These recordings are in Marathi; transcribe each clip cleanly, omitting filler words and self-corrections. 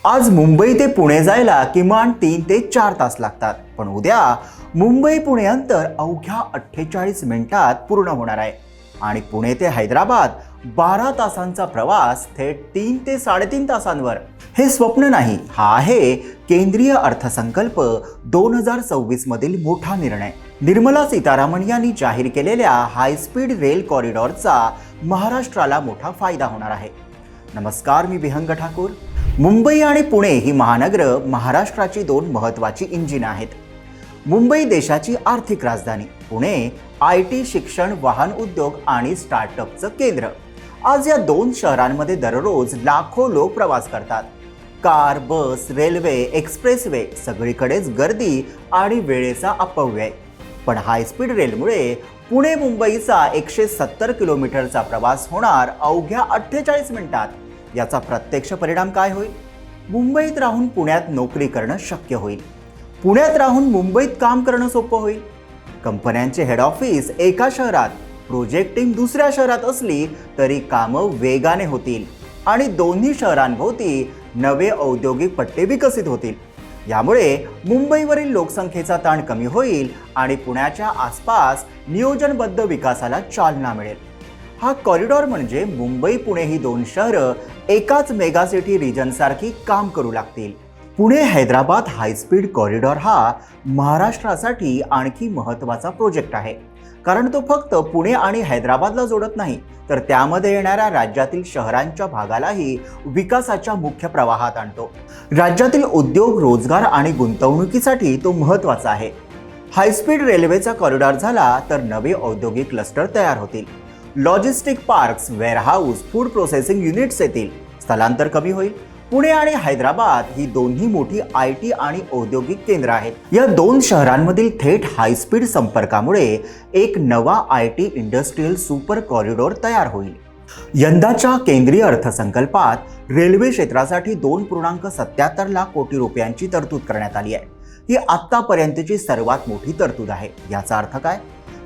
आज मुंबई ते पुणे जायला किमान 3 ते 4 तास लागतात, पण उद्या मुंबई पुणे अंतर अवघ्या 48 मिनिटात पूर्ण होणार आहे आणि पुणे ते हैदराबाद 12 तासांचा प्रवास थेट 3 ते 3.5 तासांवर. हे स्वप्न नाही, हा आहे केंद्रीय अर्थसंकल्प 2026 मधील मोठा निर्णय. निर्मला सीतारामन यांनी जाहीर केलेल्या हायस्पीड रेल कॉरिडॉरचा महाराष्ट्राला मोठा फायदा होणार आहे. नमस्कार, मी विहंग ठाकूर. मुंबई आणि पुणे ही महानगरं महाराष्ट्राची दोन महत्त्वाची इंजिन आहेत. मुंबई देशाची आर्थिक राजधानी, पुणे IT, शिक्षण, वाहन उद्योग आणि स्टार्टअपचं केंद्र. आज या दोन शहरांमध्ये दररोज लाखो लोक प्रवास करतात. कार, बस, रेल्वे, एक्सप्रेसवे सगळीकडेच गर्दी आणि वेळेचा अपव्यय. पण हायस्पीड रेलमुळे पुणे मुंबईचा 170 किलोमीटरचा प्रवास होणार अवघ्या 48 मिनिटात. याचा प्रत्यक्ष परिणाम काय होईल? मुंबईत राहून पुण्यात नोकरी करणं शक्य होईल. पुण्यात राहून मुंबईत काम करणं सोपं होईल. कंपन्यांचे हेड ऑफिस एका शहरात, प्रोजेक्ट टीम दुसऱ्या शहरात असली तरी कामं वेगाने होतील आणि दोन्ही शहरांभोवती नवे औद्योगिक पट्टे विकसित होतील. यामुळे मुंबईवरील लोकसंख्येचा ताण कमी होईल आणि पुण्याच्या आसपास नियोजनबद्ध विकासाला चालना मिळेल. हा कॉरिडॉर म्हणजे मुंबई पुणे ही दोन शहरं एकाच मेगासिटी रिजनसारखी काम करू लागतील. पुणे हैदराबाद हायस्पीड कॉरिडॉर हा महाराष्ट्रासाठी आणखी महत्त्वाचा प्रोजेक्ट आहे, कारण तो फक्त पुणे आणि हैदराबादला जोडत नाही, तर त्यामध्ये येणाऱ्या राज्यातील शहरांच्या भागालाही विकासाच्या मुख्य प्रवाहात आणतो. राज्यातील उद्योग, रोजगार आणि गुंतवणुकीसाठी तो महत्त्वाचा आहे. हायस्पीड रेल्वेचा कॉरिडॉर झाला तर नवे औद्योगिक क्लस्टर तयार होतील. Logistic parks, warehouse, food processing units येतील. स्थलांतर कमी होईल. पुणे आणि हैदराबाद ही दोन्ही मोठी IT आणि औद्योगिक केंद्र आहेत. या दोन शहरांमधील थेट हायस्पीड संपर्कामुळे एक नवा IT इंडस्ट्रियल सुपर कॉरिडॉर तयार होईल. यंदाच्या केंद्रीय अर्थसंकल्पात रेल्वे क्षेत्रासाठी 2.77 लाख कोटी रुपयांची तरतूद करण्यात आली आहे. ही आत्तापर्यंतची सर्वात मोठी तरतूद आहे. याचा अर्थ काय?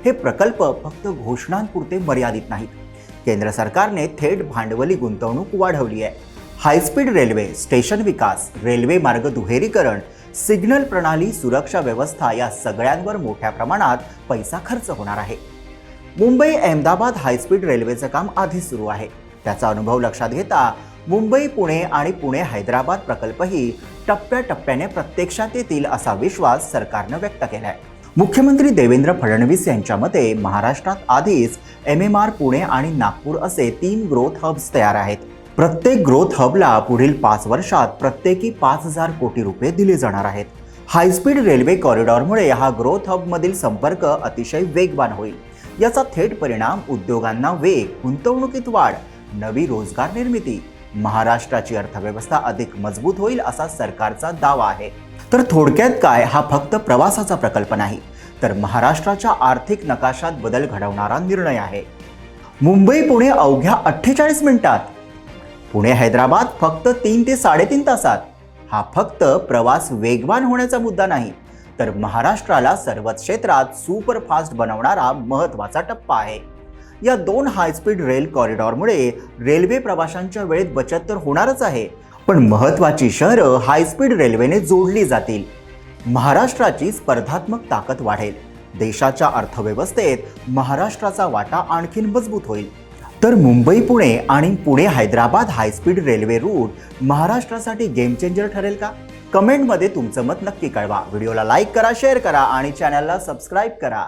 हे प्रकल्प फक्त घोषणांपुरते मर्यादित नाहीत. केंद्र सरकारने थेट भांडवली गुंतवणूक वाढवली आहे. हायस्पीड रेल्वे, स्टेशन विकास, रेल्वे मार्ग दुहेरीकरण, सिग्नल प्रणाली, सुरक्षा व्यवस्था या सगळ्यांवर मोठ्या प्रमाणात पैसा खर्च होणार आहे. मुंबई अहमदाबाद हायस्पीड रेल्वेचं काम आधीच सुरू आहे. त्याचा अनुभव लक्षात घेता मुंबई पुणे आणि पुणे हैदराबाद प्रकल्पही टप्प्याटप्प्याने प्रत्यक्षात येतील असा विश्वास सरकारनं व्यक्त केला आहे. मुख्यमंत्री देवेंद्र फडणवीस यांच्या मते महाराष्ट्रात आधीच MMR, पुणे आणि नागपूर असे 3 ग्रोथ हब्स तयार आहेत. प्रत्येक ग्रोथ हबला पुढील 5 वर्षात प्रत्येकी 5,000 कोटी रुपये दिले जाणार आहेत. हायस्पीड रेल्वे कॉरिडॉरमुळे हा ग्रोथ हबमधील संपर्क अतिशय वेगवान होईल. याचा थेट परिणाम उद्योगांना वेग, गुंतवणुकीत वाढ, नवी रोजगार निर्मिती, महाराष्ट्राची अर्थव्यवस्था अधिक मजबूत होईल असा सरकारचा दावा आहे. तर थोडक्यात काय, हा फक्त प्रवासाचा प्रकल्प नाही, तर महाराष्ट्राच्या आर्थिक नकाशात बदल घडवणारा निर्णय आहे. मुंबई पुणे अवघ्या 48 मिनिटात, पुणे हैदराबाद फक्त 3 ते 3.5 तासात. हा फक्त प्रवास वेगवान होण्याचा मुद्दा नाही, तर महाराष्ट्राला सर्वच क्षेत्रात सुपरफास्ट बनवणारा महत्त्वाचा टप्पा आहे. या दोन हायस्पीड रेल कॉरिडॉरमुळे रेल्वे प्रवाशांच्या वेळेत बचत तर होणारच आहे, पण महत्त्वाची शहरं हायस्पीड रेल्वेने जोडली जातील. महाराष्ट्राची स्पर्धात्मक ताकद वाढेल. देशाच्या अर्थव्यवस्थेत महाराष्ट्राचा वाटा आणखीन मजबूत होईल. तर मुंबई पुणे आणि Pune Hyderabad high speed railway route महाराष्ट्रासाठी गेम चेंजर ठरेल का? कमेंटमध्ये तुमचं मत नक्की कळवा. व्हिडिओला लाईक करा, शेअर करा आणि चॅनलला सबस्क्राईब करा.